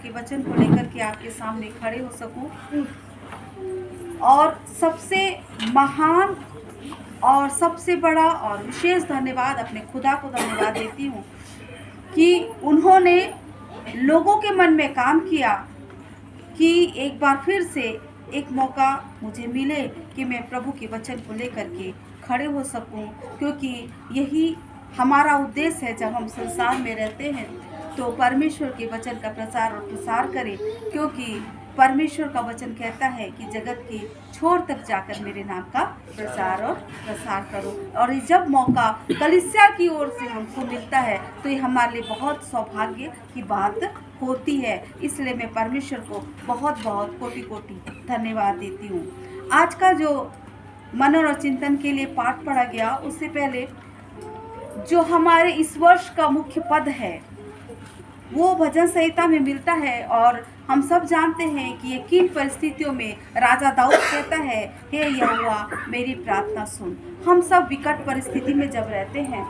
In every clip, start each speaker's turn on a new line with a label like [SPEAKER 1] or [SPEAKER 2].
[SPEAKER 1] के वचन को लेकर के आपके सामने खड़े हो सकूं। और सबसे महान और सबसे बड़ा और विशेष धन्यवाद अपने खुदा को धन्यवाद देती हूँ कि उन्होंने लोगों के मन में काम किया कि एक बार फिर से एक मौका मुझे मिले कि मैं प्रभु के वचन को लेकर के खड़े हो सकूं, क्योंकि यही हमारा उद्देश्य है। जब हम संसार में रहते हैं तो परमेश्वर के वचन का प्रचार और प्रसार करें, क्योंकि परमेश्वर का वचन कहता है कि जगत की छोर तक जाकर मेरे नाम का प्रचार और प्रसार करो। और जब मौका कलीसिया की ओर से हमको मिलता है तो ये हमारे लिए बहुत सौभाग्य की बात होती है। इसलिए मैं परमेश्वर को बहुत बहुत कोटि कोटि धन्यवाद देती हूँ। आज का जो मनन और चिंतन के लिए पाठ पढ़ा गया, उससे पहले जो हमारे इस वर्ष का मुख्य पद है वो भजन संहिता में मिलता है। और हम सब जानते हैं कि ये किन परिस्थितियों में राजा दाऊद कहता है, हे यहोवा मेरी प्रार्थना सुन। हम सब विकट परिस्थिति में जब रहते हैं,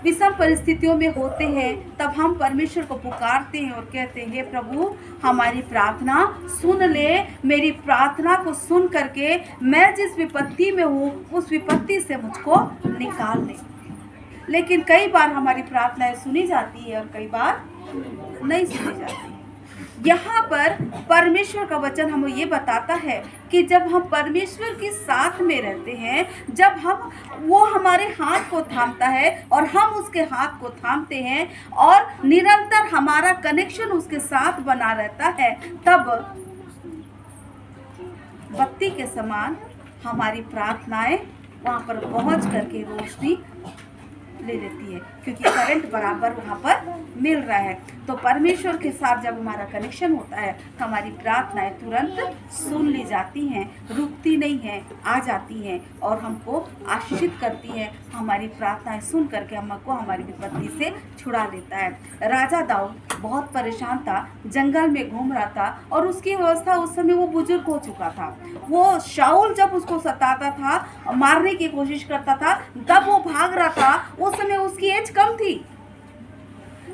[SPEAKER 1] विषम परिस्थितियों में होते हैं, तब हम परमेश्वर को पुकारते हैं और कहते हैं, हे प्रभु हमारी प्रार्थना सुन ले, मेरी प्रार्थना को सुन करके मैं जिस विपत्ति में हूँ उस विपत्ति से मुझको निकाल दे। लेकिन कई बार हमारी प्रार्थनाएं सुनी जाती है और कई बार नहीं सुनी जाती। यहाँ पर परमेश्वर का वचन हमें ये बताता है कि जब हम परमेश्वर के साथ में रहते हैं, जब वो हमारे हाथ को थामता है और हम उसके हाथ को थामते हैं और निरंतर हमारा कनेक्शन उसके साथ बना रहता है, तब बत्ती के समान हमारी प्रार्थनाएं वहाँ पर पहुँच करके रोशनी ले लेती है, क्योंकि करंट बराबर वहाँ पर मिल रहा है। तो परमेश्वर के साथ जब हमारा कनेक्शन होता है तो हमारी प्रार्थनाएं तुरंत सुन ली जाती हैं, रुकती नहीं हैं, आ जाती हैं और हमको आशीषित करती हैं। हमारी प्रार्थनाएं सुन करके हमको हमारी विपत्ति से छुड़ा लेता है। राजा दाऊद बहुत परेशान था, जंगल में घूम रहा था और उसकी अवस्था उस समय वो बुजुर्ग हो चुका था। वो शाऊल जब उसको सताता था, मारने की कोशिश करता था, तब वो भाग रहा था। उस समय उसकी एज कम थी,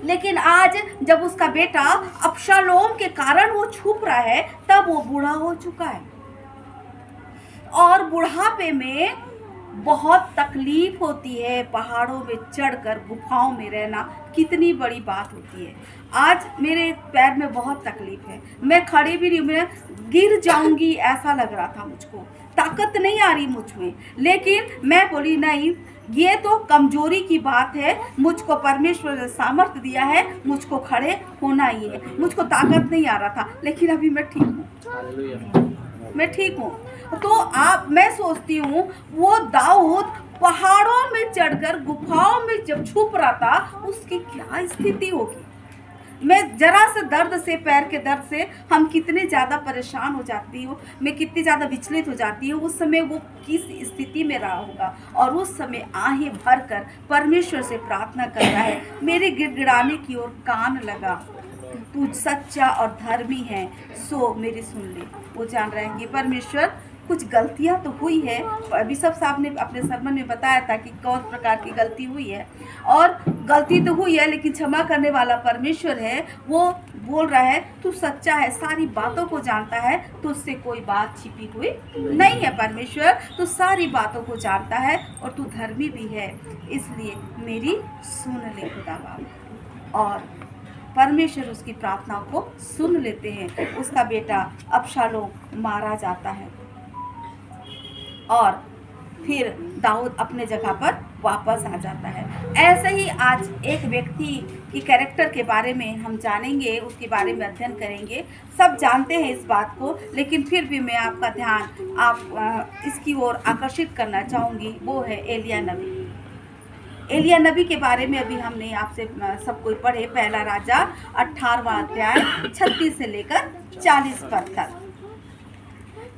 [SPEAKER 1] लेकिन आज जब उसका बेटा अबशालोम के कारण वो छुप रहा है, तब वो बूढ़ा हो चुका है। और बुढ़ापे में बहुत तकलीफ होती है। पहाड़ों में चढ़कर गुफाओं में रहना कितनी बड़ी बात होती है। आज मेरे पैर में बहुत तकलीफ है, मैं खड़ी भी नहीं, मैं गिर जाऊंगी ऐसा लग रहा था मुझको, ताकत नहीं आ रही मुझ में। लेकिन मैं बोली नहीं, ये तो कमजोरी की बात है, मुझको परमेश्वर ने सामर्थ्य दिया है, मुझको खड़े होना ही है। मुझको ताकत नहीं आ रहा था, लेकिन अभी मैं ठीक हूँ, मैं ठीक हूँ। तो मैं सोचती हूँ वो दाऊद पहाड़ों में चढ़कर गुफाओं में जब छुप रहा था, उसकी क्या स्थिति होगी। मैं जरा से दर्द से, पैर के दर्द से हम कितने ज़्यादा परेशान हो जाती हूँ, मैं कितनी ज़्यादा विचलित हो जाती हूँ। उस समय वो किस स्थिति में रहा होगा और उस समय आहें भर कर परमेश्वर से प्रार्थना कर रहा है, मेरे गिड़गिड़ाने की ओर कान लगा, तू सच्चा और धर्मी है सो मेरी सुन ले। वो जान रहे हैं कि परमेश्वर कुछ गलतियां तो हुई है। बिशप साहब ने अपने सरमन में बताया था कि कौन प्रकार की गलती हुई है, और गलती तो हुई है लेकिन क्षमा करने वाला परमेश्वर है। वो बोल रहा है तू सच्चा है, सारी बातों को जानता है, तुझसे कोई बात छिपी हुई नहीं है। परमेश्वर तू सारी बातों को जानता है और तू धर्मी भी है, इसलिए मेरी सुन ले खुदा बाप। और परमेश्वर उसकी प्रार्थना को सुन लेते हैं। उसका बेटा अबशालोम मारा जाता है और फिर दाऊद अपने जगह पर वापस आ जाता है। ऐसे ही आज एक व्यक्ति की कैरेक्टर के बारे में हम जानेंगे, उसके बारे में अध्ययन करेंगे। सब जानते हैं इस बात को, लेकिन फिर भी मैं आपका ध्यान इसकी ओर आकर्षित करना चाहूँगी। वो है एलिया नबी। एलिया नबी के बारे में अभी हमने आपसे सब कोई पढ़े, पहला राजा 18वां अध्याय 36 से लेकर 40 पद तक।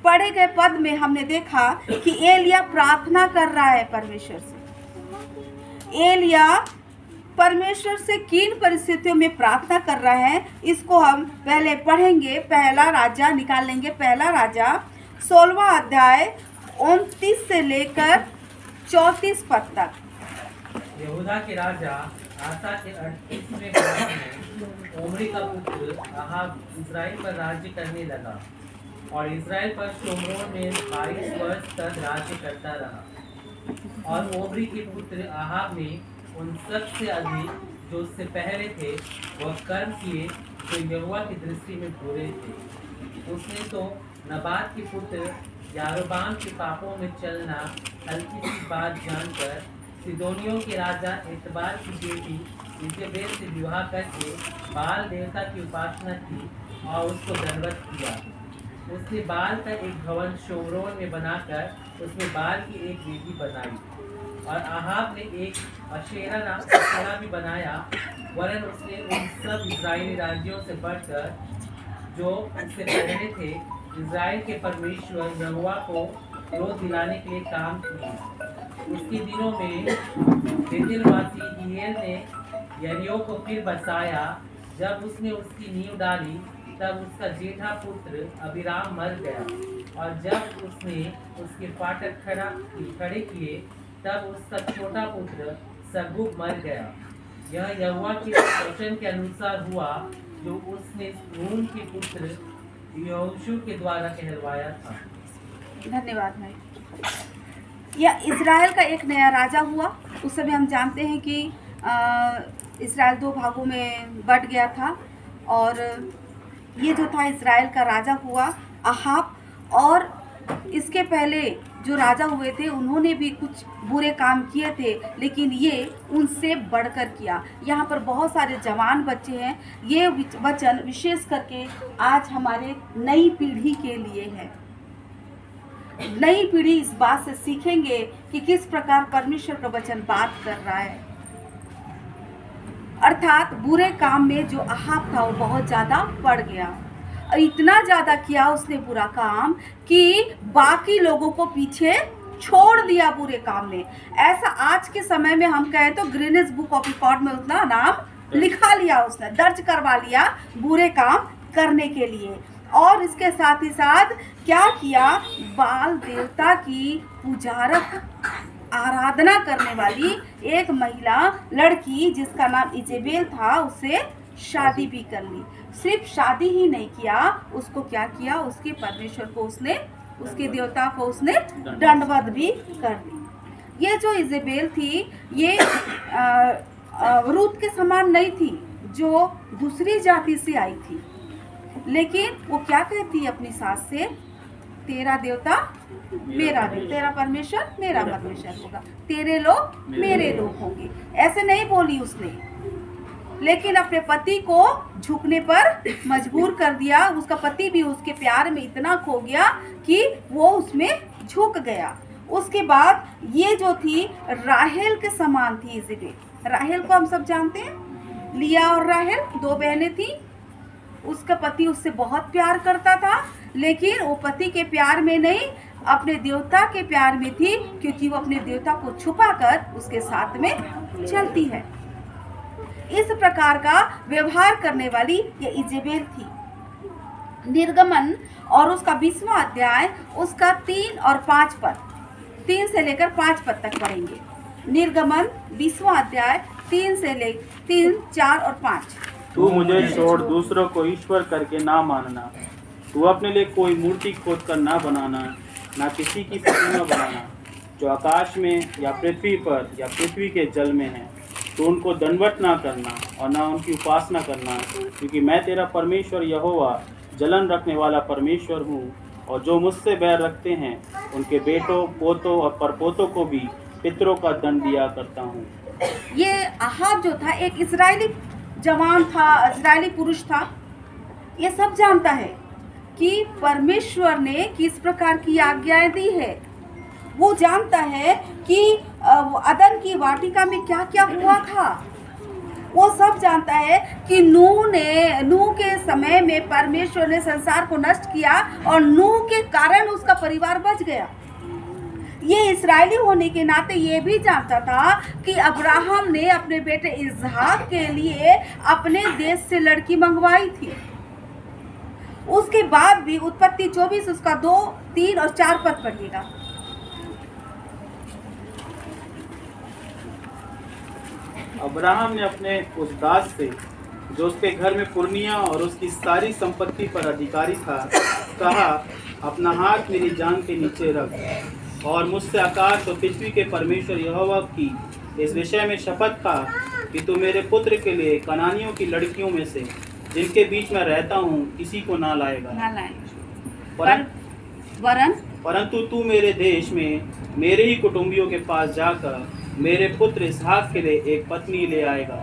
[SPEAKER 1] पढ़े गए पद में हमने देखा कि एलिया प्रार्थना कर रहा है परमेश्वर से। एलिया परमेश्वर से किन परिस्थितियों में प्रार्थना कर रहा है, इसको हम पहले पढ़ेंगे। पहला राजा निकाल लेंगे, पहला राजा 16वां अध्याय 29 से लेकर 34 पद तक।
[SPEAKER 2] यहूदा के राजा आसा के 38वें वर्ष में ओमरी का पुत्र अहाब इज़राइल पर राज्य करने लगा और इज़राइल पर शोम्रोन में 22 वर्ष तक राज्य करता रहा। और ओमरी के पुत्र अहाब ने उन सब से अधिक जो उससे पहले थे वह कर्म किए जो यहोवा की दृष्टि में बुरे थे। उसने तो नबात के पुत्र यारोबाम के पापों में चलना हल्की सी बात जानकर सिदोनियों के राजा एतबार की बेटी इजेबेल से विवाह करके बाल देवता की उपासना की और उसको दंडवत किया। उसने बाल का एक भवन शोम्रोन में बनाकर उसमें बाल की एक वेदी बनाई और अहाब ने एक अशेरा भी बनाया। वरन उसने उन सब इजरायली राज्यों से बढ़कर जो उससे पहले थे इजराइल के परमेश्वर यहोवा को क्रोध दिलाने के लिए काम किए। उसके दिनों में बेतेलवासी हियेल ने यरीहो को फिर बसाया। जब उसने उसकी नींव डाली तब उसका जेठा पुत्र अबीराम मर गया और जब उसने उसके फाटक खड़े किए तब उसका छोटा पुत्र सगुब मर गया। यह यहोवा के वचन के अनुसार हुआ जो उसने नून के पुत्र यहोशू के द्वारा कहलवाया था।
[SPEAKER 1] धन्यवाद भाई। यह इज़राइल का एक नया राजा हुआ। उस समय हम जानते हैं कि इज़राइल दो भागों में बट गया था और ये जो था इज़राइल का राजा हुआ अहाब। और इसके पहले जो राजा हुए थे उन्होंने भी कुछ बुरे काम किए थे, लेकिन ये उनसे बढ़कर किया। यहाँ पर बहुत सारे जवान बच्चे हैं। ये वचन विशेष करके आज हमारे नई पीढ़ी के लिए है। नई पीढ़ी इस बात से सीखेंगे कि किस प्रकार परमेश्वर का वचन बात कर रहा है। अर्थात बुरे काम में जो अहाब था वो बहुत ज़्यादा बढ़ गया। इतना ज़्यादा किया उसने बुरा काम कि बाकी लोगों को पीछे छोड़ दिया बुरे काम में। ऐसा आज के समय में हम कहें तो गिनीज बुक ऑफ रिकॉर्ड में उतना नाम लिखा लिया, उसने दर्ज करवा लिया बुरे काम करने के लिए। और इसके साथ ही साथ क्या किया, बाल देवता की पुजारक आराधना करने वाली एक महिला लड़की जिसका नाम इजेबेल था उससे शादी भी कर ली। सिर्फ शादी ही नहीं किया, उसको क्या किया, उसके परमेश्वर को उसने, उसके देवता को उसने दंडवत भी कर दी। ये जो इजेबेल थी ये रूत के समान नहीं थी जो दूसरी जाति से आई थी, लेकिन वो क्या कहती है अपनी सास से, तेरा देवता मेरा देवता, तेरा परमेश्वर मेरा परमेश्वर होगा, तेरे लोग मेरे लोग होंगे। ऐसे नहीं बोली उसने, लेकिन अपने पति को झुकने पर मजबूर कर दिया। उसका पति भी उसके प्यार में इतना खो गया कि वो उसमें झुक गया। उसके बाद ये जो थी राहेल के समान थी इजेबेल। राहेल को हम सब जानते हैं, लिया और राहेल दो बहनें थी। उसका पति उससे बहुत प्यार करता था, लेकिन वो पति के प्यार में नहीं अपने देवता के प्यार में थी, क्योंकि वो अपने देवता को छुपाकर उसके साथ में चलती है। इस प्रकार का व्यवहार करने वाली ये इजेबेल थी। निर्गमन और उसका 20वां अध्याय उसका 3 और 5 पद, 3 से लेकर 5 पद तक पढ़ेंगे। निर्गमन 20वां अध्याय 3, 4 और 5।
[SPEAKER 3] तू मुझे छोड़ दूसरों को ईश्वर करके ना मानना, तू अपने लिए कोई मूर्ति खोद कर ना बनाना, ना किसी की प्रतिमा बनाना जो आकाश में या पृथ्वी पर या पृथ्वी के जल में है। तो उनको दंडवत ना करना और ना उनकी उपासना करना, क्योंकि मैं तेरा परमेश्वर यहोवा जलन रखने वाला परमेश्वर हूँ। और जो मुझसे बैर रखते हैं उनके बेटों, पोतों और परपोतों को भी पितरों का दंड दिया करता हूँ।
[SPEAKER 1] ये अहाब जो था एक इजरायली जवान था, इजरायली पुरुष था। ये सब जानता है कि परमेश्वर ने किस प्रकार की आज्ञाएं दी है। वो जानता है कि अदन की वाटिका में क्या क्या हुआ था। वो सब जानता है कि नूह के समय में परमेश्वर ने संसार को नष्ट किया और नूह के कारण उसका परिवार बच गया। ये इस्राएली होने के नाते ये भी जानता था कि अब्राहम ने अपने बेटे इसहाक के लिए अपने देश से लड़की मंगवाई थी। उसके बाद भी उत्पत्ति 24 उसका 2, 3 और 4 पद पढ़िएगा।
[SPEAKER 3] अब्राहम ने अपने उस दास से जो उसके घर में पुरनिया और उसकी सारी संपत्ति पर अधिकारी था, कहा, अपना हाथ मेरी जांघ के नीचे रख और मुझसे आकाश और पृथ्वी के परमेश्वर यहोवा की इस विषय में शपथ खा कि तू मेरे पुत्र के लिए कनानियों की लड़कियों में से जिनके बीच में रहता हूँ किसी को ना लाएगा,
[SPEAKER 1] ना लाएगा, परंतु
[SPEAKER 3] तू मेरे देश में मेरे ही कुटुंबियों के पास जाकर मेरे पुत्र इसहाक के लिए एक पत्नी ले आएगा।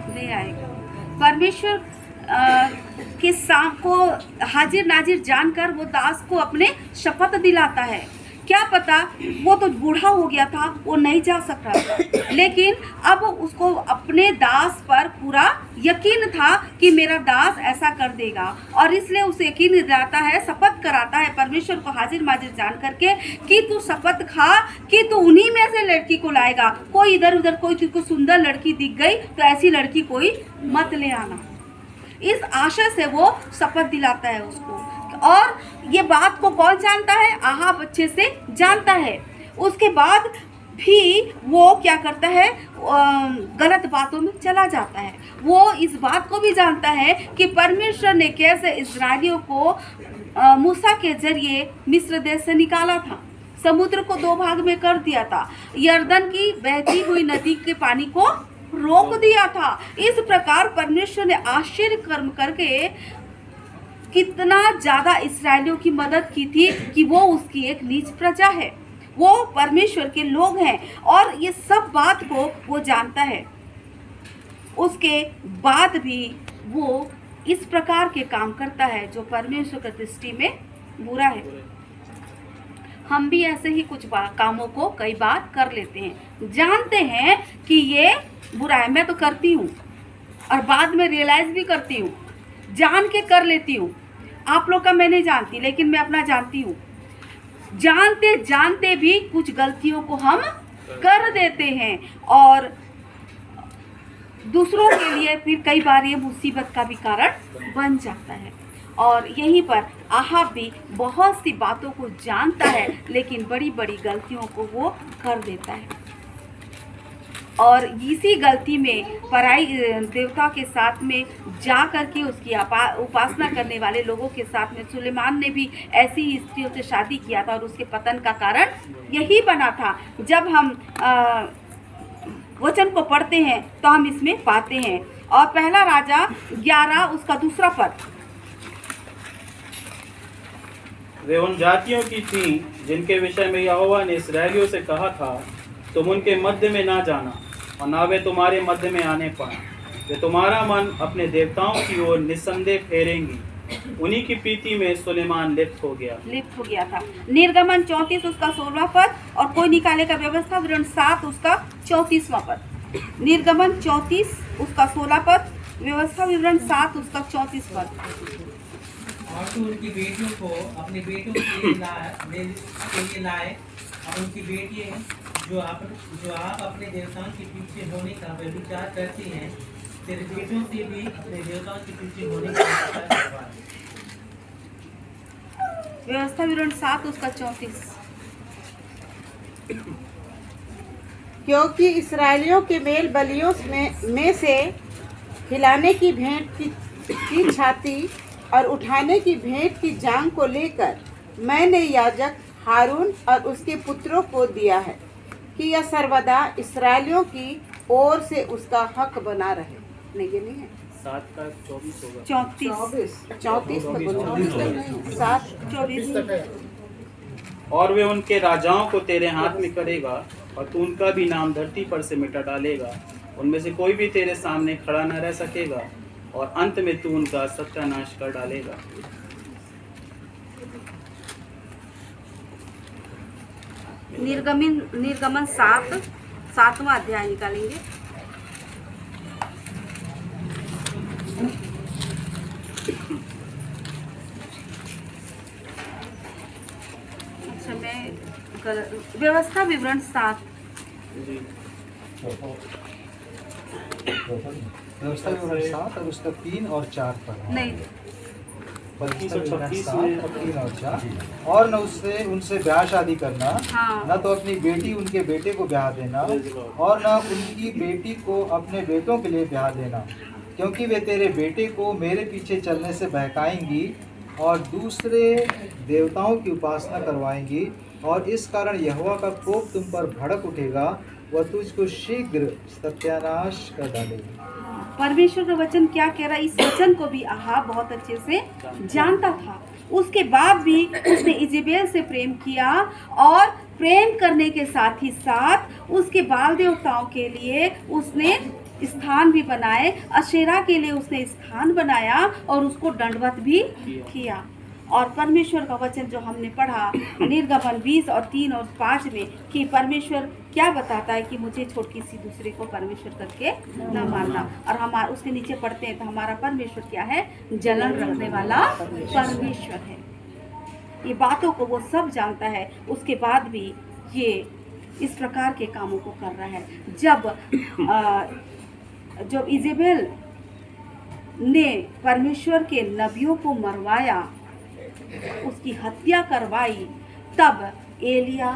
[SPEAKER 1] परमेश्वर के शाम को हाजिर नाजिर जानकर वो दास को अपने शपथ दिलाता है। क्या पता वो तो बूढ़ा हो गया था, वो नहीं जा सक रहा था, लेकिन अब उसको अपने दास पर पूरा यकीन था कि मेरा दास ऐसा कर देगा, और इसलिए उसे यकीन दिलाता है, शपथ कराता है परमेश्वर को हाजिर नाजिर जान करके कि तू शपथ खा कि तू उन्हीं में से लड़की को लाएगा। कोई इधर उधर कोई तुझको सुंदर लड़की दिख गई तो ऐसी लड़की कोई मत ले आना। इस आशा से वो शपथ दिलाता है उसको। और ये बात को कौन जानता है? आहाब अच्छे से जानता है। उसके बाद भी वो क्या करता है, गलत बातों में चला जाता है। वो इस बात को भी जानता है कि परमेश्वर ने कैसे इस्राएलियों को मूसा के जरिए मिस्र देश से निकाला था, समुद्र को 2 भाग में कर दिया था, यर्दन की बहती हुई नदी के पानी को रोक दिया था। इस प्रकार परमेश्वर ने आश्चर्य कर्म करके कितना ज़्यादा इस्राएलियों की मदद की थी कि वो उसकी एक नीच प्रजा है, वो परमेश्वर के लोग हैं, और ये सब बात को वो जानता है। उसके बाद भी वो इस प्रकार के काम करता है जो परमेश्वर की दृष्टि में बुरा है। हम भी ऐसे ही कुछ कामों को कई बार कर लेते हैं, जानते हैं कि ये बुरा है, मैं तो करती हूँ और बाद में रियलाइज भी करती हूँ, जान के कर लेती हूँ। आप लोग का मैं नहीं जानती, लेकिन मैं अपना जानती हूँ। जानते जानते भी कुछ गलतियों को हम कर देते हैं और दूसरों के लिए फिर कई बार ये मुसीबत का भी कारण बन जाता है। और यहीं पर आहाब भी बहुत सी बातों को जानता है, लेकिन बड़ी बड़ी गलतियों को वो कर देता है। और इसी गलती में पराई देवता के साथ में जा कर के उसकी उपासना करने वाले लोगों के साथ में सुलेमान ने भी ऐसी ही स्त्रियों से शादी किया था, और उसके पतन का कारण यही बना था। जब हम वचन को पढ़ते हैं तो हम इसमें पाते हैं। और पहला राजा 11 उसका दूसरा पद।
[SPEAKER 3] वे उन जातियों की थी जिनके विषय में यहोवा ने इस्राएलियों से कहा था, तुम उनके मध्य में ना जाना और ना वे तुम्हारे मध्य में आने पाए। वे तुम्हारा मन अपने देवताओं की ओर निस्संदेह फेरेंगी। उन्हीं की प्रीति में सुलेमान लिप्त हो गया था।
[SPEAKER 1] निर्गमन 34 उसका 16वां पद, और कोई निकालेगा व्यवस्था विवरण 7 उसका 34वां पद। निर्गमन 34 उसका 16 पद, व्यवस्था विवरण 7 उसका 34 पद।
[SPEAKER 2] और तू उनकी बेटियों को अपने बेटों के लिए लाए, और उनकी बेटियां जो आप अपने देवताओं के पीछे होने का व्यभिचार करती हैं, तेरे बेटों से भी अपने देवताओं के पीछे होने का व्यभिचार करवा।
[SPEAKER 1] व्यवस्था विवरण 7 उसका 34।
[SPEAKER 4] क्योंकि इस्राएलियों के मेल बलियों में से हिलाने की भेंट की छाती और उठाने की भेंट की जांग को लेकर मैंने याजक हारून और उसके पुत्रों को दिया है कि यह सर्वदा इस्राएलियों की ओर से उसका हक बना रहे। नहीं ये नहीं है,
[SPEAKER 3] 7 का 24 होगा।
[SPEAKER 4] 34
[SPEAKER 3] और वे उनके राजाओं को तेरे हाथ में करेगा, और तू उनका भी नाम धरती पर से मिटा डालेगा। उनमें से कोई भी तेरे सामने खड़ा न रह सकेगा, और अंत में तू उनका सत्यानाश कर डालेगा।
[SPEAKER 1] निर्गमन 7वां अध्याय निकालेंगे। अच्छा, मैं व्यवस्था विवरण 7
[SPEAKER 5] व्यवस्था विवरण 7 और उसका 3 और 4 पर
[SPEAKER 1] नहीं,
[SPEAKER 5] बल्कि 7 और 3 और 4। और न उससे उनसे ब्याह शादी करना,
[SPEAKER 1] हाँ।
[SPEAKER 5] न तो अपनी बेटी उनके बेटे को ब्याह देना, और न उनकी बेटी को अपने बेटों के लिए ब्याह देना, क्योंकि वे तेरे बेटे को मेरे पीछे चलने से बहकाएंगी और दूसरे देवताओं की उपासना करवाएंगी, और इस कारण यहोवा का कोप तुम पर भड़क उठेगा, वह तुझको शीघ्र सत्यानाश कर डालेगा।
[SPEAKER 1] परमेश्वर का वचन क्या कह रहा है, इस वचन को भी आहाब बहुत अच्छे से जानता था। उसके बाद भी उसने इजेबेल से प्रेम किया, और प्रेम करने के साथ ही साथ उसके बाल देवताओं के लिए उसने स्थान भी बनाए, अशेरा के लिए उसने स्थान बनाया और उसको दंडवत भी किया। और परमेश्वर का वचन जो हमने पढ़ा निर्गमन 20 और 3 और 5 में, कि परमेश्वर क्या बताता है कि मुझे छोड़ किसी दूसरे को परमेश्वर करके ना मानना। और हम उसके नीचे पढ़ते हैं तो हमारा परमेश्वर क्या है, जलन रखने वाला परमेश्वर है। ये बातों को वो सब जानता है, उसके बाद भी ये इस प्रकार के कामों को कर रहा है। जब इजेबेल ने परमेश्वर के नबियों को मरवाया, उसकी हत्या करवाई, तब एलिया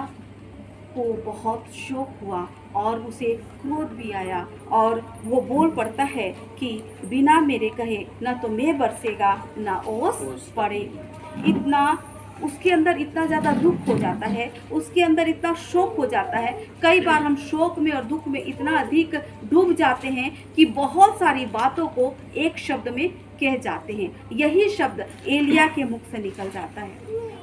[SPEAKER 1] को बहुत शोक हुआ और उसे क्रोध भी आया, और वो बोल पड़ता है कि बिना मेरे कहे न तो मैं बरसेगा न ओस पड़ेगी। इतना उसके अंदर इतना ज़्यादा दुख हो जाता है, उसके अंदर इतना शोक हो जाता है। कई बार हम शोक में और दुख में इतना अधिक डूब जाते हैं कि बहुत सारी बातों को एक शब्द में कह जाते हैं। यही शब्द एलिया के मुख से निकल जाता है,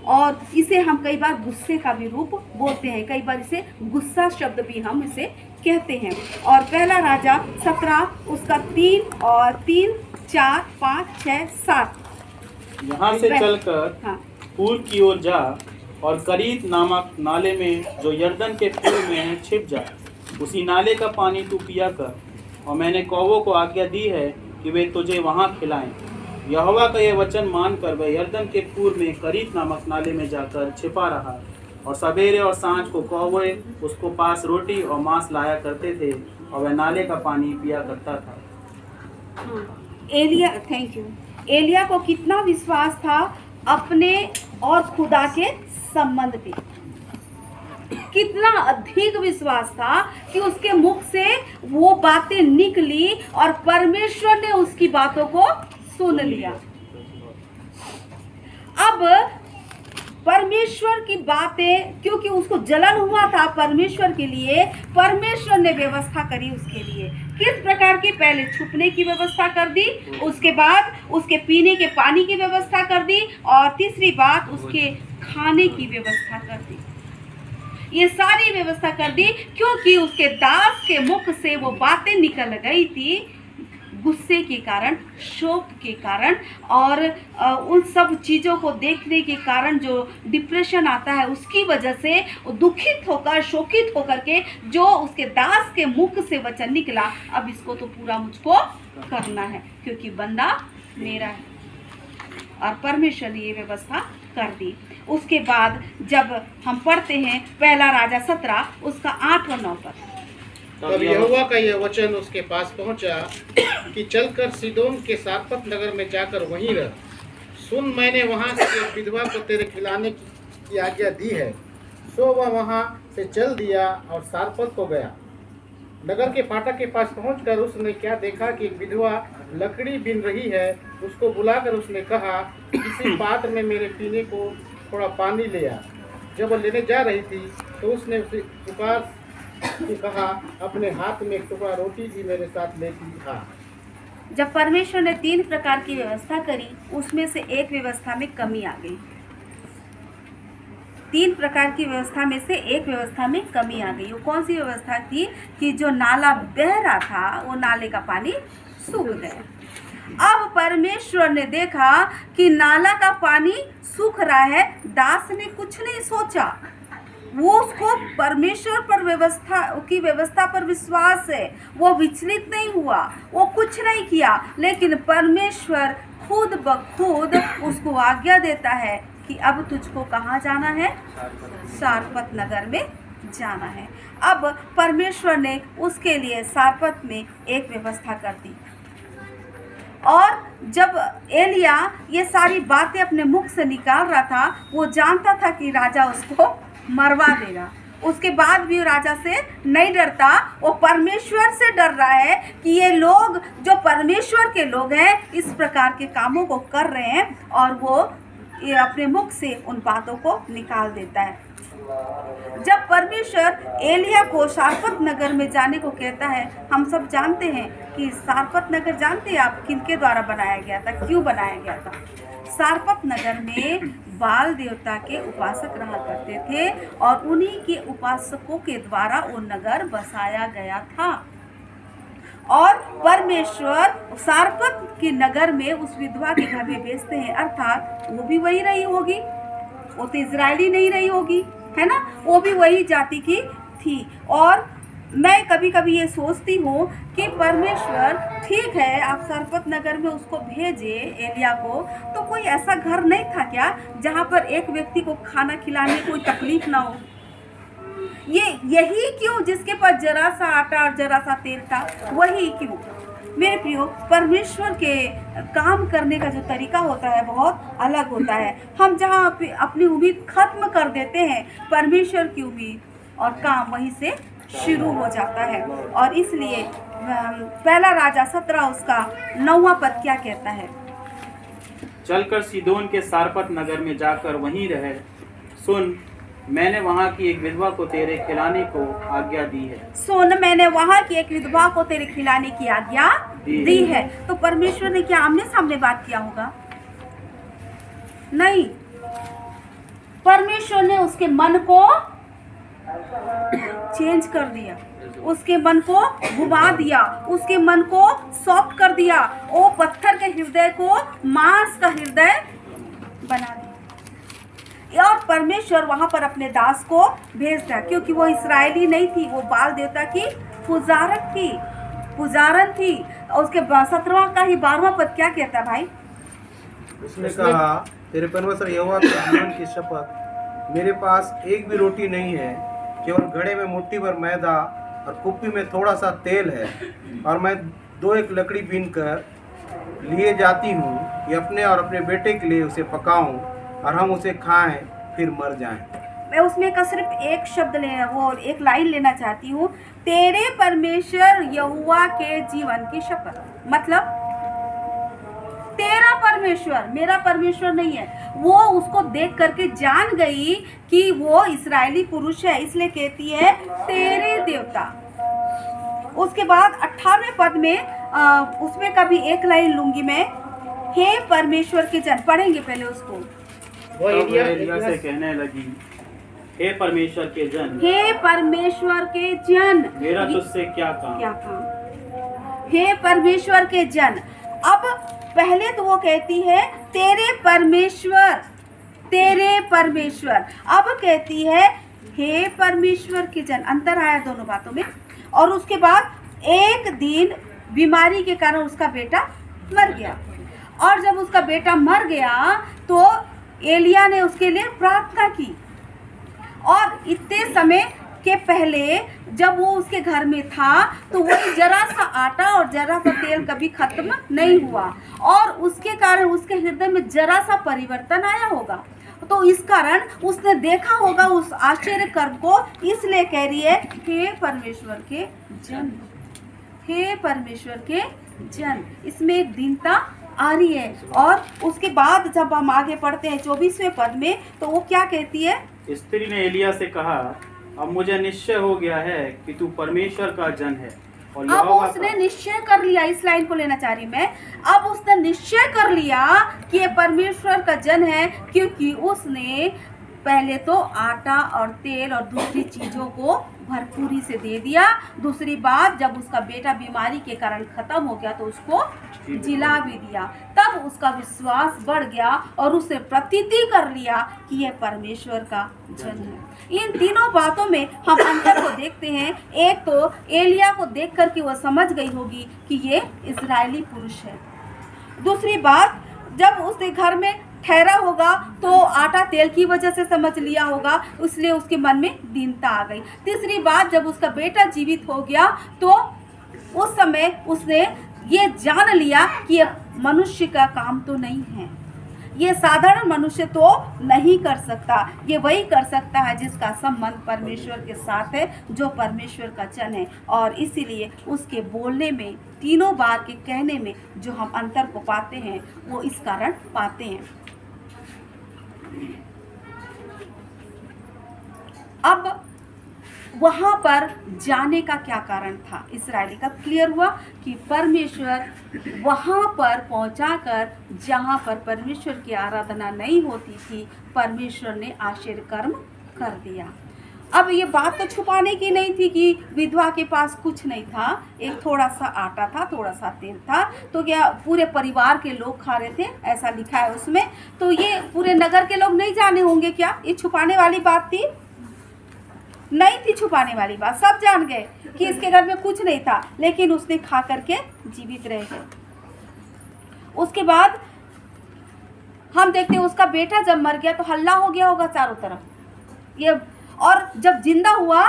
[SPEAKER 1] और इसे हम कई बार गुस्से का भी रूप बोलते हैं, कई बार इसे गुस्सा शब्द भी हम इसे कहते हैं। और पहला राजा 17 उसका 3 और 3, 4, 5, 6, 7
[SPEAKER 3] यहाँ से चलकर
[SPEAKER 1] हाँ
[SPEAKER 3] पूर्व की ओर जा और करीत नामक नाले में जो यर्दन के पूर्व में है छिप जा। उसी नाले का पानी तू पिया कर, और मैंने कौवों को आज्ञा दी है कि वे तुझे वहाँ खिलाएं। यहोवा का यह वचन मानकर वह यर्दन के पूर्व में करीत नामक नाले में जाकर छिपा रहा, और सवेरे और सांझ को कौवे उसको पास रोटी और मांस लाया करते थे, और वह नाले का पानी पिया करता था।
[SPEAKER 1] Elia, thank you. एलिया को कितना विश्वास था अपने और खुदा के संबंध पे, कितना अधिक विश्वास था कि उसके मुख से वो बातें निकली और परमेश्वर ने उसकी बातों को सुन लिया। अब परमेश्वर की बातें, क्योंकि उसको जलन हुआ था परमेश्वर के लिए, परमेश्वर ने व्यवस्था करी उसके लिए। किस प्रकार की? पहले छुपने की व्यवस्था कर दी, उसके बाद उसके पीने के पानी की व्यवस्था कर दी, और तीसरी बात उसके खाने की व्यवस्था कर दी। ये सारी व्यवस्था कर दी क्योंकि उसके दास के मुख से वो बातें निकल गई थी, गुस्से के कारण, शोक के कारण, और उन सब चीज़ों को देखने के कारण जो डिप्रेशन आता है, उसकी वजह से दुखित होकर, शोकित होकर के जो उसके दास के मुख से वचन निकला, अब इसको तो पूरा मुझको करना है क्योंकि बंदा मेरा है। और परमेश्वर ने ये व्यवस्था कर दी। उसके बाद जब हम पढ़ते हैं पहला राजा 17 उसका 8 और 9 पर,
[SPEAKER 6] तब यहोवा का यह वचन उसके पास पहुंचा कि चलकर सीदोन के सारपत नगर में जाकर वहीं रह। सुन, मैंने वहां से एक विधवा को तेरे खिलाने की आज्ञा दी है। सो वह वहां से चल दिया और सारपत को गया। नगर के फाटक के पास पहुंचकर उसने क्या देखा कि एक विधवा लकड़ी बिन रही है। उसको बुलाकर उसने कहा, किसी पात्र में मेरे पीने को थोड़ा पानी ले आ। जब वह लेने जा रही थी तो उसने उसे पुकार कहा, अपने हाथ में एक टुकड़ा रोटी भी मेरे साथ लेती आ।
[SPEAKER 1] जब परमेश्वर ने 3 प्रकार की व्यवस्था करी, उसमें से एक व्यवस्था में कमी आ गई। 3 प्रकार की व्यवस्था में से एक व्यवस्था में कमी आ गई। वो कौन सी व्यवस्था थी? कि जो नाला बह रहा था वो नाले का पानी सूख गया। अब परमेश्वर ने देखा कि नाला का पानी सूख रहा है, दास ने कुछ नहीं सोचा, वो उसको परमेश्वर पर व्यवस्था पर विश्वास है, वो विचलित नहीं हुआ, वो कुछ नहीं किया, लेकिन परमेश्वर खुद ब खुद उसको आज्ञा देता है कि अब तुझको कहाँ जाना है? सारपत नगर में जाना है। अब परमेश्वर ने उसके लिए सारपत में एक व्यवस्था कर दी, और जब एलिया ये सारी बातें अपने मुख से निकाल रहा था, वो जानता था कि राजा उसको मरवा देगा, उसके बाद भी राजा से नहीं डरता, वो परमेश्वर से डर रहा है कि ये लोग जो परमेश्वर के लोग हैं इस प्रकार के कामों को कर रहे हैं, और वो ये अपने मुख से उन बातों को निकाल देता है। जब परमेश्वर एलिया को सारपत नगर में जाने को कहता है, हम सब जानते हैं कि सारपत नगर, जानते हैं आप किनके द्वारा बनाया गया था, क्यों बनाया गया था? सारपत नगर में बाल देवता के उपासक रहा करते थे और उन्हीं के उपासकों के द्वारा वो नगर बसाया गया था। और परमेश्वर सारपत के नगर में उस विधवा के घर में बेचते हैं, अर्थात वो भी वही रही होगी, वो तो इजरायली नहीं रही होगी, है ना, वो भी वही जाति की थी। और मैं कभी कभी ये सोचती हूँ कि परमेश्वर ठीक है, आप सारपत नगर में उसको भेजे एलिया को, तो कोई ऐसा घर नहीं था क्या जहाँ पर एक व्यक्ति को खाना खिलाने में कोई तकलीफ ना हो? यही क्यों जिसके पास जरा सा आटा और जरा सा तेल था, वही क्यों? मेरे प्रियो, परमेश्वर के काम करने का जो तरीका होता है बहुत अलग होता है। हम जहाँ अपनी उम्मीद खत्म कर देते हैं, परमेश्वर की उम्मीद और काम वहीं से शुरू हो जाता है। और इसलिए पहला राजा 17 उसका 9वां पद क्या कहता है?
[SPEAKER 3] चलकर सीदोन के सारपत नगर में जाकर वहीं रहे। सुन, मैंने वहाँ की एक विधवा को तेरे खिलाने को आज्ञा दी है।
[SPEAKER 1] सुन, मैंने वहाँ की एक विधवा को तेरे खिलाने की आज्ञा दी है। तो परमेश्वर ने क्या आमने सामने बात किया होगा? नहीं, परमेश्वर ने उसके मन को चेंज कर दिया, उसके मन को घुमा दिया, उसके मन को सॉफ्ट कर दिया, वो पत्थर के हृदय को मांस का हृदय बना दिया। और परमेश्वर वहां पर अपने दास को भेज दिया, क्योंकि वो इस्राएली नहीं थी, वो बाल देवता की पुजारन थी। और उसके 17वां का ही 12वां पद क्या कहता है भाई?
[SPEAKER 7] उसने कहा, तेरे परमेश्वर यहोवा के जीवन की शपथ, मेरे पास एक भी रोटी नहीं है, केवल घड़े में मुट्ठी भर मैदा और कुप्पी में थोड़ा सा तेल है, और मैं 2-1 लकड़ी बीन कर लिए जाती हूँ कि अपने और अपने बेटे के लिए उसे पकाऊं और हम उसे खाएं, फिर मर जाएं।
[SPEAKER 1] मैं उसमें का सिर्फ एक शब्द वो एक लाइन लेना चाहती हूँ, तेरे परमेश्वर यहोवा के जीवन की शपथ। मतलब तेरा परमेश्वर, मेरा परमेश्वर नहीं है। वो उसको देख करके जान गई कि वो इस्राएली पुरुष है, इसलिए कहती है तेरे देवता। उसके बाद 18वें पद में उसमें का भी एक लाइन लूंगी मैं, हे परमेश्वर के जन। पढ़ेंगे पहले उसको।
[SPEAKER 6] वो
[SPEAKER 3] एलिया से कहने लगी, हे परमेश्वर के जन,
[SPEAKER 1] हे परमेश्वर के जन,
[SPEAKER 3] मेरा तुझसे क्या काम?
[SPEAKER 1] हे परमेश्वर के जन। अब पहले तो वो कहती है तेरे परमेश्वर, अब कहती है हे परमेश्वर के जन। अंतर आया दोनों बातों में। और उसके बाद एक दिन बीमारी के कारण उसका बेटा मर गया, और जब उसका बेटा मर गया तो एलिया ने उसके लिए प्रार्थना की। और इतने समय के पहले जब वो उसके घर में था तो वही जरा सा आटा और जरा सा तेल कभी खत्म नहीं हुआ, और उसके कारण उसके हृदय में जरा सा परिवर्तन आया होगा। तो इस कारण उसने देखा होगा उस आश्चर्य कर्म को, इसलिए कह रही है हे परमेश्वर के जन, हे परमेश्वर के जन। इसमें एक दीनता आ रही है। और उसके बाद जब हम आगे पढ़ते हैं 24वें पद में, तो वो क्या कहती है?
[SPEAKER 3] स्त्री ने एलिया से कहा, अब मुझे निश्चय हो गया है कि तू परमेश्वर का जन है और
[SPEAKER 1] अब
[SPEAKER 3] यहोवा
[SPEAKER 1] उसने
[SPEAKER 3] का।
[SPEAKER 1] निश्चय कर लिया, इस लाइन को लेना चाह रही मैं। अब उसने निश्चय कर लिया कि ये परमेश्वर का जन है, क्योंकि उसने पहले तो आटा और तेल और दूसरी चीजों को भरपूरी से दे दिया। दूसरी बात, जब उसका बेटा बीमारी के कारण खत्म हो गया तो उसको जिला भी दिया। तब उसका विश्वास बढ़ गया और उसने प्रतीति कर लिया कि यह परमेश्वर का जन है। इन तीनों बातों में हम अंतर को देखते हैं। एक तो एलिया को देख करके वह समझ गई होगी कि ये इजरायली पुरुष है। दूसरी बात, जब उसके घर में ठहरा होगा तो आटा तेल की वजह से समझ लिया होगा, इसलिए उसके मन में दीनता आ गई। तीसरी बात, जब उसका बेटा जीवित हो गया तो उस समय उसने ये जान लिया कि ये मनुष्य का काम तो नहीं है, ये साधारण मनुष्य तो नहीं कर सकता। ये वही कर सकता है जिसका संबंध परमेश्वर के साथ है, जो परमेश्वर का जन है। और इसीलिए उसके बोलने में, तीनों बार के कहने में जो हम अंतर को पाते हैं, वो इस कारण पाते हैं। अब वहाँ पर जाने का क्या कारण था इस्राएली का? क्लियर हुआ कि परमेश्वर वहाँ पर पहुँचाकर, जहाँ पर परमेश्वर की आराधना नहीं होती थी, परमेश्वर ने आश्चर्य कर्म कर दिया। अब ये बात तो छुपाने की नहीं थी कि विधवा के पास कुछ नहीं था, एक थोड़ा सा आटा था, थोड़ा सा तेल था, तो क्या पूरे परिवार के लोग खा रहे थे, ऐसा लिखा है उसमें। तो ये पूरे नगर के लोग नहीं जाने होंगे क्या? ये छुपाने वाली बात थी? नहीं थी छुपाने वाली बात, सब जान गए कि इसके घर में कुछ नहीं था, लेकिन उसने खा करके जीवित रह गए। उसके बाद हम देखते हैं उसका बेटा जब मर गया तो हल्ला हो गया होगा चारों तरफ ये, और जब जिंदा हुआ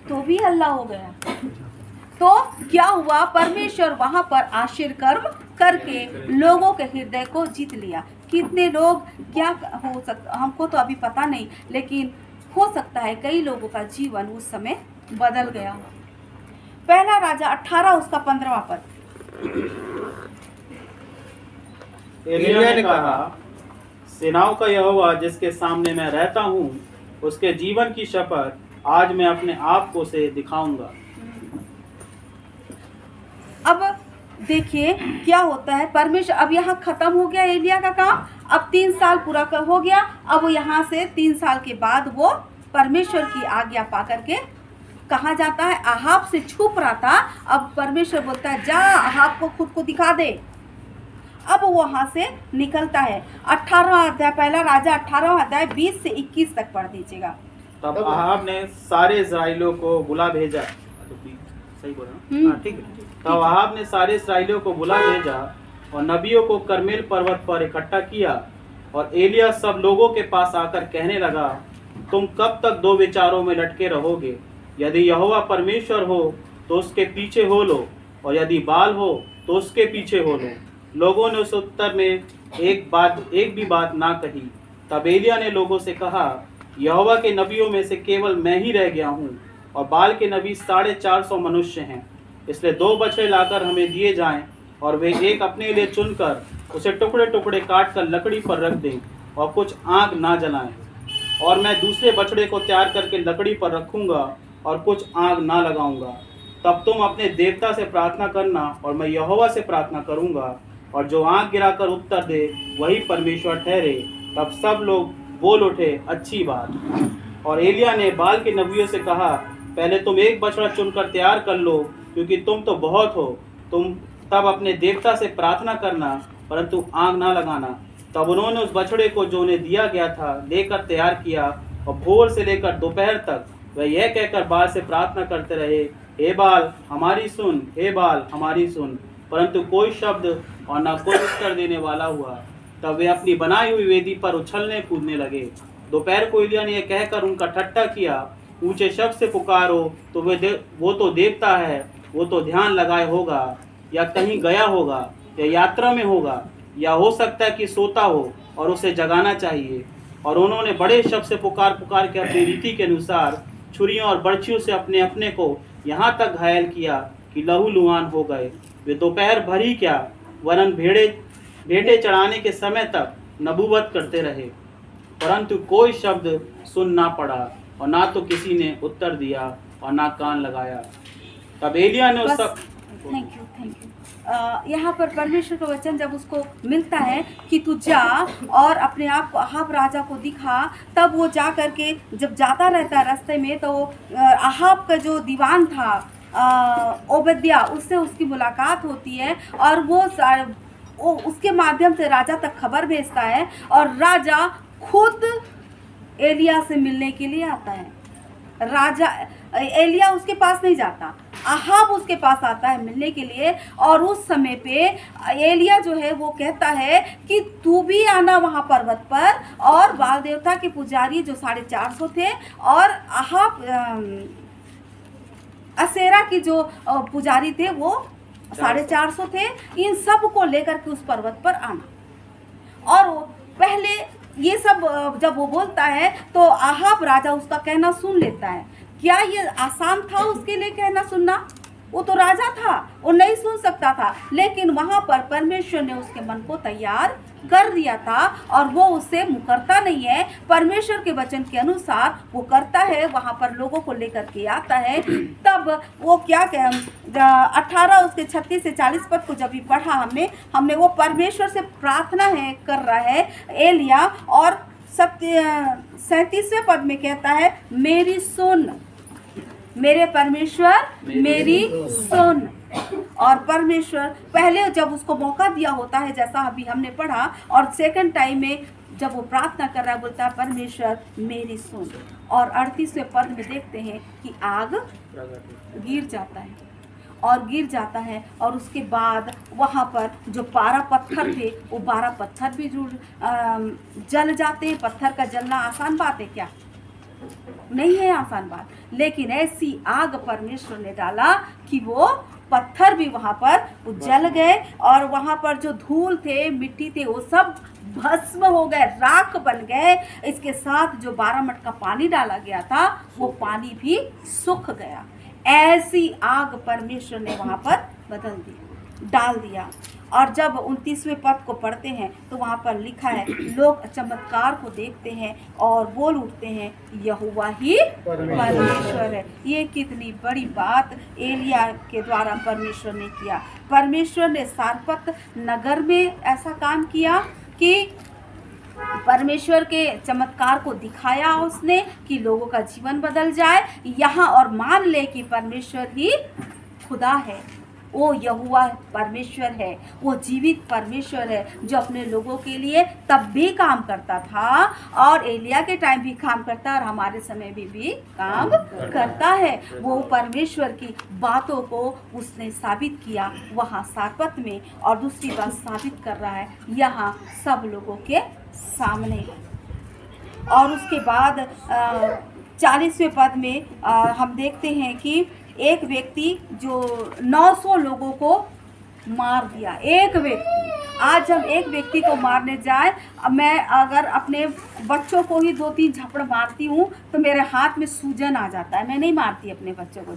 [SPEAKER 1] तो भी हल्ला हो गया। तो क्या हुआ? परमेश्वर वहां पर आश्चर्य कर्म करके लोगों के हृदय को जीत लिया। कितने लोग, क्या हो सकता, हमको तो अभी पता नहीं, लेकिन हो सकता है कई लोगों का जीवन उस समय बदल गया। पहला राजा 18 उसका 15वां पद।
[SPEAKER 3] एलिय्याह ने कहा, सेनाओं का यहोवा जिसके सामने मैं रहता हूँ, उसके जीवन की शपथ आज मैं अपने आप को से दिखाऊंगा।
[SPEAKER 1] अब देखिए क्या होता है, परमेश्वर, अब यहाँ खत्म हो गया एलिय्याह का काम, अब 3 साल पूरा हो गया। अब यहाँ से 3 साल के बाद वो परमेश्वर की आज्ञा पा करके कहाँ जाता है? आहाब से छुप रहा था, अब परमेश्वर बोलता है जा आहाब को खुद को दिखा दे। अब वहाँ से निकलता है। 18वां अध्याय, पहला राजा 18वां अध्याय 20 से 21 तक पढ़ दीजिएगा।
[SPEAKER 3] तब अहाब ने सारे इस्राएलियों को बुला भेजा। सही बोल रहा हूँ?
[SPEAKER 7] हाँ, ठीक है।
[SPEAKER 3] तब अहाब ने सारे इस्राएलियों को बुला भेजा और नबियों को कर्मेल पर्वत पर इकट्ठा किया। और एलिय्याह सब लोगों के पास आकर कहने लगा, तुम कब तक दो विचारों में लटके रहोगे? यदि यहोवा परमेश्वर हो तो उसके पीछे हो लो, और यदि बाल हो तो उसके पीछे हो लो। लोगों ने उस उत्तर में एक भी बात ना कही। तब एलिय्याह ने लोगों से कहा, यहोवा के नबियों में से केवल मैं ही रह गया हूँ, और बाल के नबी 450 मनुष्य हैं। इसलिए 2 बछड़े लाकर हमें दिए जाएं, और वे एक अपने लिए चुनकर उसे टुकड़े टुकड़े काट कर लकड़ी पर रख दें, और कुछ आग ना जलाएं। और मैं दूसरे बछड़े को तैयार करके लकड़ी पर रखूंगा, और कुछ आग ना लगाऊंगा। तब तुम अपने देवता से प्रार्थना करना, और मैं यहोवा से प्रार्थना करूंगा, और जो आग गिराकर उत्तर दे वही परमेश्वर ठहरे। तब सब लोग बोल उठे, अच्छी बात। और एलिय्याह ने बाल के नबियों से कहा, पहले तुम एक बछड़ा चुनकर तैयार कर लो, क्योंकि तुम तो बहुत हो। तुम तब अपने देवता से प्रार्थना करना, परंतु आग ना लगाना। तब उन्होंने उस बछड़े को जो उन्हें दिया गया था लेकर तैयार किया, और भोर से लेकर दोपहर तक वह यह कहकर बाल से प्रार्थना करते रहे, हे बाल हमारी सुन, हे बाल हमारी सुन। परंतु कोई शब्द और न कोई उत्तर देने वाला हुआ। तब वे अपनी बनाई हुई वेदी पर उछलने कूदने लगे। दोपहर को एलिय्याह ने यह कहकर उनका ठट्ठा किया, ऊंचे शब्द से पुकारो तो वो तो देवता है, वो तो ध्यान लगाए होगा, या कहीं गया होगा, या यात्रा में होगा, या हो सकता है कि सोता हो और उसे जगाना चाहिए। और उन्होंने बड़े शब्द से पुकार के अपनी रीति के अनुसार छुरियों और बर्छियों से अपने अपने को यहाँ तक घायल किया कि लहूलुहान हो गए। वे दोपहर भर ही क्या, वरन भेंटे चढ़ाने के समय तक नबूवत करते रहे, परंतु कोई शब्द सुन ना पड़ा, और ना तो किसी ने उत्तर दिया और ना कान लगाया। तब एलिय्याह ने उस सब
[SPEAKER 1] थैंक यू यहाँ पर परमेश्वर का वचन जब उसको मिलता है कि तू जा और अपने आप को अहाब राजा को दिखा, तब वो जा करके जब जाता रहता है रास्ते में, तो अहाब का जो दीवान था ओबद्याह, उससे उसकी मुलाकात होती है, और वो उसके माध्यम से राजा तक खबर भेजता है, और राजा खुद एलिय्याह से मिलने के लिए आता है। राजा एलिय्याह उसके पास नहीं जाता, अहाब उसके पास आता है मिलने के लिए। और उस समय पे एलिय्याह जो है वो कहता है कि तू भी आना वहाँ पर्वत पर, और बाल देवता के पुजारी जो 450 थे, और अहाब असेरा की जो पुजारी थे वो 450 थे, इन सब को लेकर के उस पर्वत पर आना। और पहले ये सब जब वो बोलता है तो आहाब राजा उसका कहना सुन लेता है। क्या ये आसान था उसके लिए कहना सुनना? वो तो राजा था, वो नहीं सुन सकता था, लेकिन वहाँ पर परमेश्वर ने उसके मन को तैयार कर दिया था और वो उससे मुकरता नहीं है। परमेश्वर के वचन के अनुसार वो करता है, वहाँ पर लोगों को लेकर के आता है। तब वो क्या 18 उसके 36 से 40 पद को जब भी पढ़ा हमने वो परमेश्वर से प्रार्थना है कर रहा है एलिया, और 37वें पद में कहता है मेरी सुन, मेरे परमेश्वर मेरी सुन। और परमेश्वर पहले जब उसको मौका दिया होता है जैसा अभी हमने पढ़ा, और सेकंड टाइम में जब वो प्रार्थना कर रहा है बोलता है परमेश्वर मेरी सुन। और 38वें पद में देखते हैं कि आग गिर जाता है और उसके बाद वहाँ पर जो 12 पत्थर थे वो 12 पत्थर भी जल जाते हैं। पत्थर का जलना आसान बात है क्या? नहीं है आसान बात, लेकिन ऐसी आग परमेश्वर ने डाला कि वो पत्थर भी वहाँ पर जल गए और वहाँ पर जो धूल थे, मिट्टी थे, वो सब भस्म हो गए, राख बन गए। इसके साथ जो 12 मट का पानी डाला गया था वो पानी भी सूख गया। ऐसी आग परमेश्वर ने वहाँ पर डाल दिया। और जब 29वें पद को पढ़ते हैं तो वहाँ पर लिखा है लोग चमत्कार को देखते हैं और बोल उठते हैं यहोवा ही परमेश्वर है। ये कितनी बड़ी बात एलिया के द्वारा परमेश्वर ने किया। परमेश्वर ने सारपत नगर में ऐसा काम किया कि परमेश्वर के चमत्कार को दिखाया उसने कि लोगों का जीवन बदल जाए यहाँ, और मान ले कि परमेश्वर ही खुदा है, वो यहोवा परमेश्वर है, वो जीवित परमेश्वर है जो अपने लोगों के लिए तब भी काम करता था और एलिया के टाइम भी काम करता है और हमारे समय भी काम करता है। वो परमेश्वर की बातों को उसने साबित किया वहाँ सारपत में, और दूसरी बात साबित कर रहा है यहाँ सब लोगों के सामने। और उसके बाद 40वें पद में हम देखते हैं कि एक व्यक्ति जो 900 लोगों को मार दिया। एक व्यक्ति, आज हम एक व्यक्ति को मारने जाए, मैं अगर अपने बच्चों को ही 2-3 झपड़ मारती हूँ तो मेरे हाथ में सूजन आ जाता है, मैं नहीं मारती अपने बच्चों को।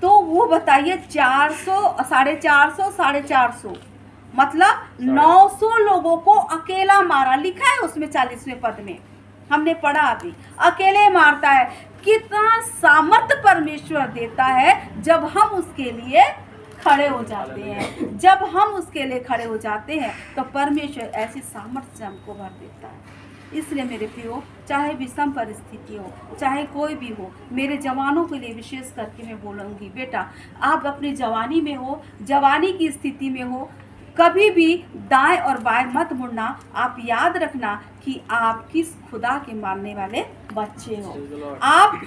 [SPEAKER 1] तो वो बताइए 400, 450 मतलब 900 लोगों को अकेला मारा, लिखा है उसमें 40वें पद में, हमने पढ़ा अभी, अकेले मारता है। कितना सामर्थ परमेश्वर देता है जब हम उसके लिए खड़े हो जाते हैं। जब हम उसके लिए खड़े हो जाते हैं तो परमेश्वर ऐसी सामर्थ से हमको भर देता है। इसलिए मेरे प्रियो, चाहे विषम परिस्थिति हो, चाहे कोई भी हो, मेरे जवानों के लिए विशेष करके मैं बोलूँगी, बेटा आप अपनी जवानी में हो, जवानी की स्थिति में हो, कभी भी दाएं और बाएं मत मुड़ना। आप याद रखना कि आप किस खुदा के मानने वाले बच्चे हो। आप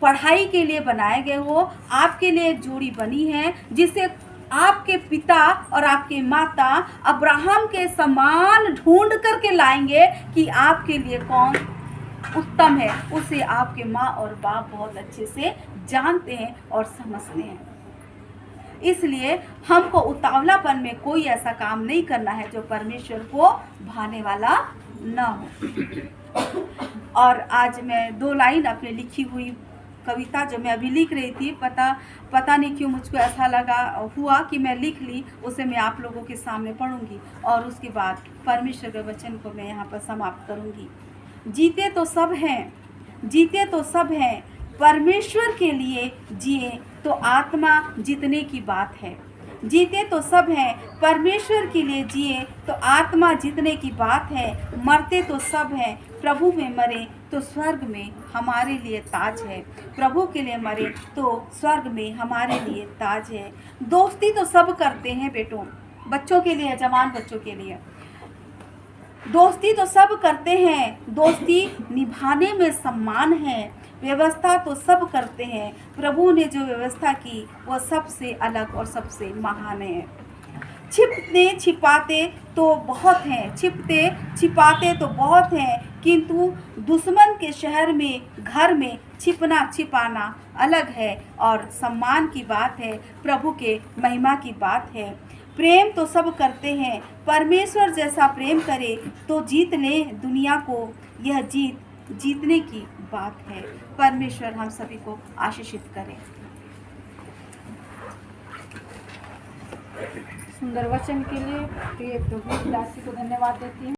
[SPEAKER 1] पढ़ाई के लिए बनाए गए हो, आपके लिए एक जोड़ी बनी है जिसे आपके पिता और आपके माता अब्राहम के समान ढूंढ करके लाएंगे कि आपके लिए कौन उत्तम है। उसे आपके माँ और बाप बहुत अच्छे से जानते हैं और समझते हैं। इसलिए हमको उतावलापन में कोई ऐसा काम नहीं करना है जो परमेश्वर को भाने वाला न हो। और आज मैं 2 लाइन अपने लिखी हुई कविता जो मैं अभी लिख रही थी, पता नहीं क्यों मुझको ऐसा हुआ कि मैं लिख ली, उसे मैं आप लोगों के सामने पढ़ूंगी और उसके बाद परमेश्वर के वचन को मैं यहाँ पर समाप्त करूंगी। जीते तो सब हैं, परमेश्वर के लिए जिए तो आत्मा जीतने की बात है। जीते तो सब हैं, परमेश्वर के लिए जिए तो आत्मा जीतने की बात है। मरते तो सब हैं, प्रभु में मरे तो स्वर्ग में हमारे लिए ताज है। प्रभु के लिए मरे तो स्वर्ग में हमारे लिए ताज है। दोस्ती तो सब करते हैं बेटों, बच्चों के लिए, जवान बच्चों के लिए दोस्ती तो सब करते हैं, दोस्ती निभाने में सम्मान है। व्यवस्था तो सब करते हैं, प्रभु ने जो व्यवस्था की वह सबसे अलग और सबसे महान है। छिपते छिपाते तो बहुत हैं, किंतु दुश्मन के शहर में, घर में छिपना छिपाना अलग है और सम्मान की बात है, प्रभु के महिमा की बात है। प्रेम तो सब करते हैं, परमेश्वर जैसा प्रेम करे तो जीत ले दुनिया को। यह जीतने की बात है। परमेश्वर हम सभी को आशीषित करे।
[SPEAKER 8] सुंदर वचन के लिए प्रिय प्रभु दासी को धन्यवाद देती हूँ।